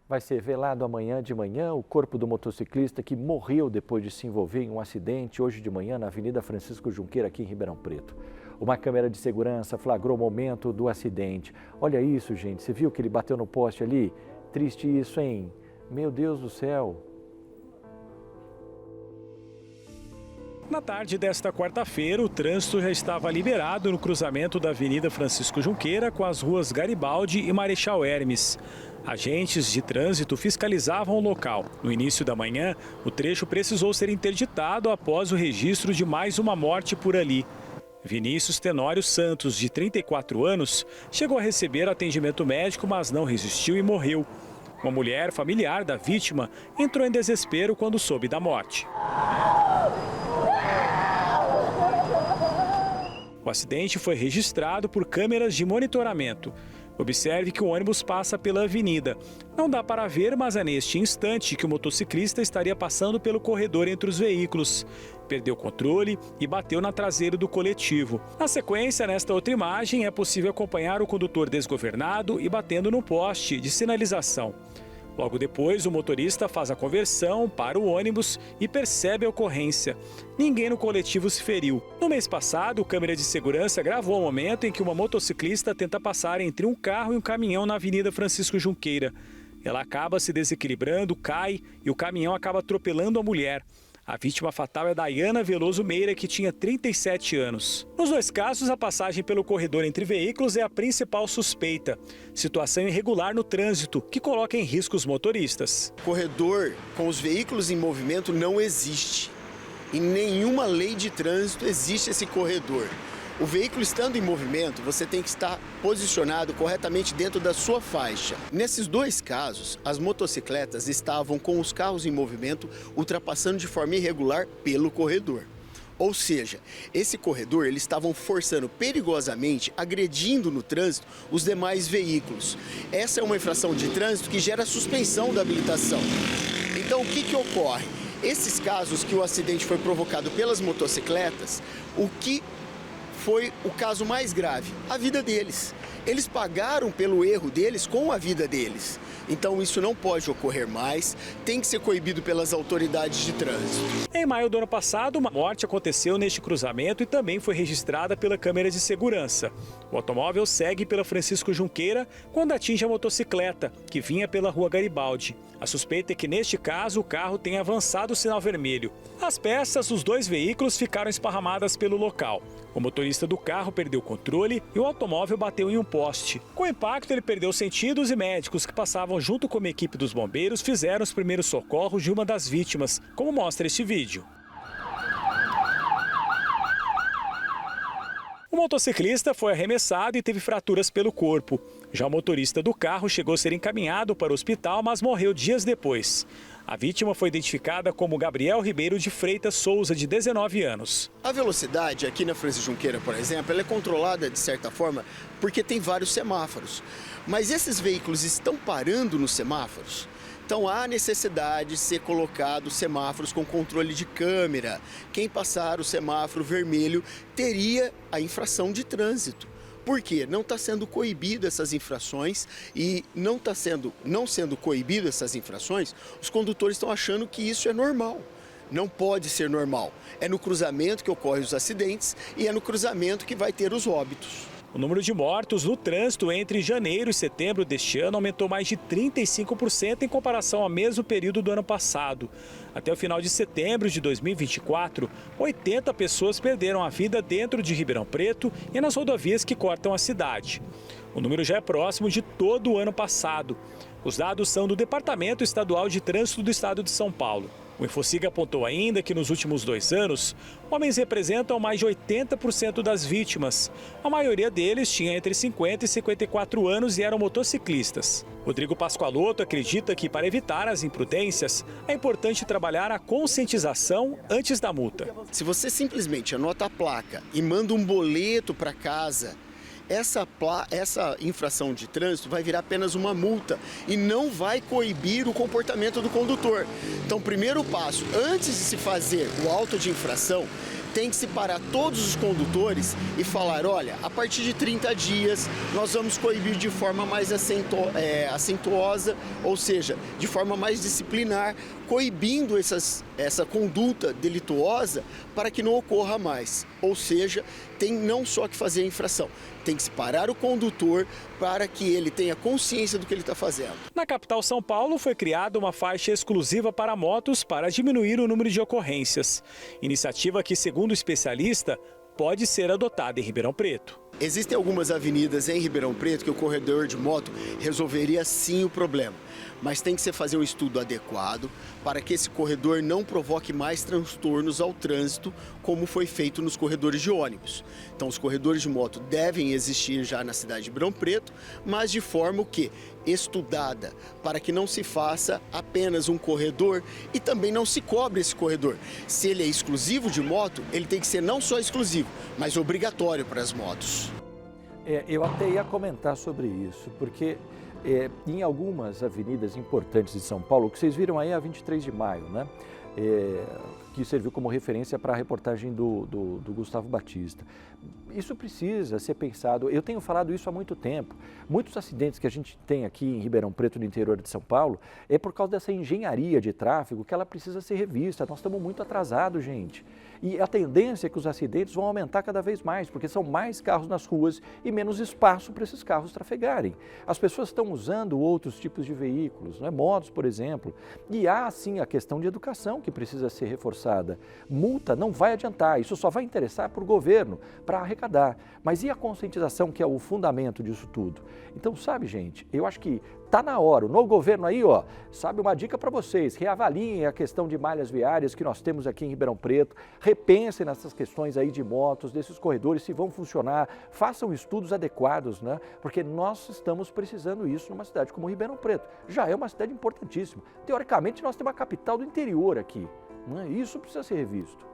Vai ser velado amanhã de manhã o corpo do motociclista que morreu depois de se envolver em um acidente hoje de manhã na Avenida Francisco Junqueira, aqui em Ribeirão Preto. Uma câmera de segurança flagrou o momento do acidente. Olha isso, gente. Você viu que ele bateu no poste ali? Triste isso, hein? Meu Deus do céu. Na tarde desta quarta-feira, o trânsito já estava liberado no cruzamento da Avenida Francisco Junqueira com as ruas Garibaldi e Marechal Hermes. Agentes de trânsito fiscalizavam o local. No início da manhã, o trecho precisou ser interditado após o registro de mais uma morte por ali. Vinícius Tenório Santos, de 34 anos, chegou a receber atendimento médico, mas não resistiu e morreu. Uma mulher familiar da vítima entrou em desespero quando soube da morte. O acidente foi registrado por câmeras de monitoramento. Observe que o ônibus passa pela avenida. Não dá para ver, mas é neste instante que o motociclista estaria passando pelo corredor entre os veículos. Perdeu o controle e bateu na traseira do coletivo. Na sequência, nesta outra imagem, é possível acompanhar o condutor desgovernado e batendo no poste de sinalização. Logo depois, o motorista faz a conversão para o ônibus e percebe a ocorrência. Ninguém no coletivo se feriu. No mês passado, a câmera de segurança gravou o momento em que uma motociclista tenta passar entre um carro e um caminhão na Avenida Francisco Junqueira. Ela acaba se desequilibrando, cai e o caminhão acaba atropelando a mulher. A vítima fatal é Daiana Veloso Meira, que tinha 37 anos. Nos dois casos, a passagem pelo corredor entre veículos é a principal suspeita. Situação irregular no trânsito, que coloca em risco os motoristas. Corredor com os veículos em movimento não existe. Em nenhuma lei de trânsito existe esse corredor. O veículo estando em movimento, você tem que estar posicionado corretamente dentro da sua faixa. Nesses dois casos, as motocicletas estavam com os carros em movimento ultrapassando de forma irregular pelo corredor. Ou seja, esse corredor eles estavam forçando perigosamente, agredindo no trânsito os demais veículos. Essa é uma infração de trânsito que gera suspensão da habilitação. Então, o que ocorre? Esses casos que o acidente foi provocado pelas motocicletas, o que foi o caso mais grave, a vida deles. Eles pagaram pelo erro deles com a vida deles. Então isso não pode ocorrer mais, tem que ser coibido pelas autoridades de trânsito. Em maio do ano passado, uma morte aconteceu neste cruzamento e também foi registrada pela câmera de segurança. O automóvel segue pela Francisco Junqueira quando atinge a motocicleta, que vinha pela rua Garibaldi. A suspeita é que neste caso o carro tenha avançado o sinal vermelho. As peças dos dois veículos ficaram esparramadas pelo local. O motorista do carro perdeu o controle e o automóvel bateu em um poste. Com o impacto, ele perdeu sentidos e médicos que passavam junto com a equipe dos bombeiros fizeram os primeiros socorros de uma das vítimas, como mostra este vídeo. O motociclista foi arremessado e teve fraturas pelo corpo. Já o motorista do carro chegou a ser encaminhado para o hospital, mas morreu dias depois. A vítima foi identificada como Gabriel Ribeiro de Freitas Souza, de 19 anos. A velocidade aqui na Francisco Junqueira, por exemplo, ela é controlada de certa forma porque tem vários semáforos. Mas esses veículos estão parando nos semáforos? Então há necessidade de ser colocado semáforos com controle de câmera. Quem passar o semáforo vermelho teria a infração de trânsito. Por quê? Não está sendo coibido essas infrações e não sendo coibido essas infrações, os condutores estão achando que isso é normal. Não pode ser normal. É no cruzamento que ocorrem os acidentes e é no cruzamento que vai ter os óbitos. O número de mortos no trânsito entre janeiro e setembro deste ano aumentou mais de 35% em comparação ao mesmo período do ano passado. Até o final de setembro de 2024, 80 pessoas perderam a vida dentro de Ribeirão Preto e nas rodovias que cortam a cidade. O número já é próximo de todo o ano passado. Os dados são do Departamento Estadual de Trânsito do Estado de São Paulo. O Infociga apontou ainda que nos últimos 2 anos, homens representam mais de 80% das vítimas. A maioria deles tinha entre 50 e 54 anos e eram motociclistas. Rodrigo Pascoaloto acredita que, para evitar as imprudências, é importante trabalhar a conscientização antes da multa. Se você simplesmente anota a placa e manda um boleto para casa, essa infração de trânsito vai virar apenas uma multa e não vai coibir o comportamento do condutor. Então, primeiro passo, antes de se fazer o auto de infração, tem que separar todos os condutores e falar, olha, a partir de 30 dias nós vamos coibir de forma mais acentuosa, ou seja, de forma mais disciplinar, coibindo essa conduta delituosa para que não ocorra mais. Ou seja, tem não só que fazer a infração, tem que separar o condutor para que ele tenha consciência do que ele está fazendo. Na capital São Paulo foi criada uma faixa exclusiva para motos para diminuir o número de ocorrências. Iniciativa que, segundo o especialista, pode ser adotada em Ribeirão Preto. Existem algumas avenidas em Ribeirão Preto que o corredor de moto resolveria sim o problema, mas tem que se fazer um estudo adequado para que esse corredor não provoque mais transtornos ao trânsito, como foi feito nos corredores de ônibus. Então, os corredores de moto devem existir já na cidade de Ribeirão Preto, mas de forma o quê? Estudada, para que não se faça apenas um corredor e também não se cobre esse corredor. Se ele é exclusivo de moto, ele tem que ser não só exclusivo, mas obrigatório para as motos. Eu até ia comentar sobre isso, porque em algumas avenidas importantes de São Paulo, que vocês viram aí a 23 de maio, né? Que serviu como referência para a reportagem do Gustavo Batista. Isso precisa ser pensado. Eu tenho falado isso há muito tempo. Muitos acidentes que a gente tem aqui em Ribeirão Preto, no interior de São Paulo, é por causa dessa engenharia de tráfego que ela precisa ser revista. Nós estamos muito atrasados, gente. E a tendência é que os acidentes vão aumentar cada vez mais, porque são mais carros nas ruas e menos espaço para esses carros trafegarem. As pessoas estão usando outros tipos de veículos, né? Motos, por exemplo. E há, sim, a questão de educação que precisa ser reforçada. Multa não vai adiantar, isso só vai interessar para o governo, para arrecadar. Mas e a conscientização, que é o fundamento disso tudo? Então, sabe, gente, eu acho que está na hora. O novo governo aí, ó, sabe, uma dica para vocês, reavaliem a questão de malhas viárias que nós temos aqui em Ribeirão Preto, repensem nessas questões aí de motos, desses corredores, se vão funcionar, façam estudos adequados, né? Porque nós estamos precisando isso numa cidade como Ribeirão Preto. Já é uma cidade importantíssima. Teoricamente, nós temos uma capital do interior aqui, né? Isso precisa ser revisto.